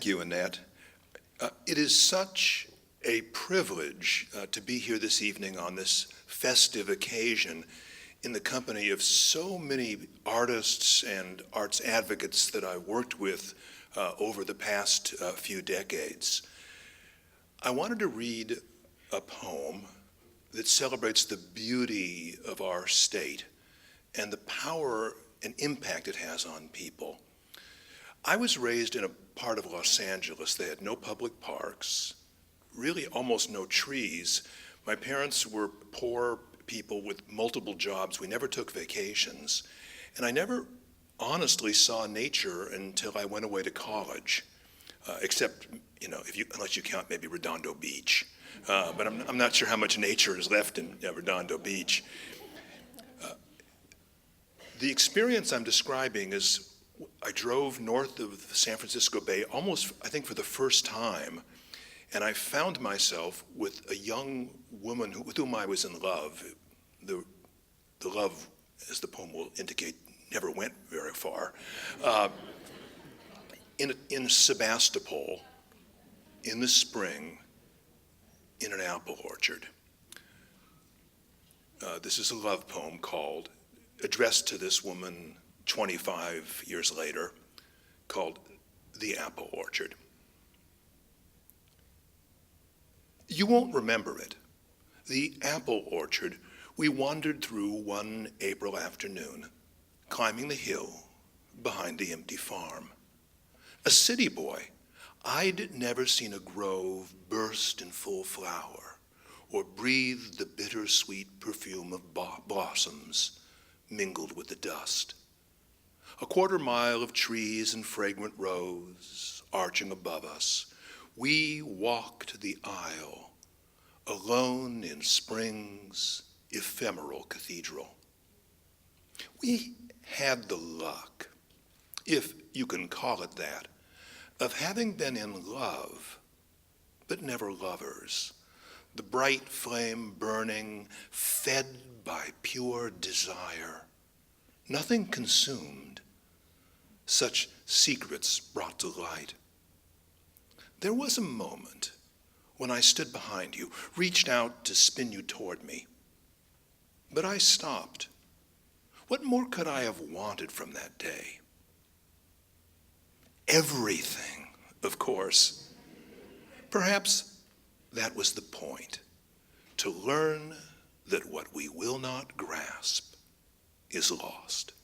Thank you, Annette. It is such a privilege to be here this evening on this festive occasion in the company of so many artists and arts advocates that I've worked with over the past few decades. I wanted to read a poem that celebrates the beauty of our state and the power and impact it has on people. I was raised in a part of Los Angeles. They had no public parks, really almost no trees. My parents were poor people with multiple jobs. We never took vacations. And I never honestly saw nature until I went away to college, except, unless you count maybe Redondo Beach. But I'm not sure how much nature is left in Redondo Beach. The experience I'm describing is I drove north of the San Francisco Bay almost, I think, for the first time, and I found myself with a young woman with whom I was in love. The love, as the poem will indicate, never went very far. In Sebastopol, in the spring, in an apple orchard. This is a love poem addressed to this woman 25 years later, called The Apple Orchard. You won't remember it. The apple orchard we wandered through one April afternoon, climbing the hill behind the empty farm. A city boy, I'd never seen a grove burst in full flower or breathe the bittersweet perfume of blossoms mingled with the dust. A quarter mile of trees and fragrant rose arching above us. We walked the aisle, alone in spring's ephemeral cathedral. We had the luck, if you can call it that, of having been in love, but never lovers. The bright flame burning, fed by pure desire. Nothing consumed, such secrets brought to light. There was a moment when I stood behind you, reached out to spin you toward me, but I stopped. What more could I have wanted from that day? Everything, of course. Perhaps that was the point, to learn that what we will not grasp is lost.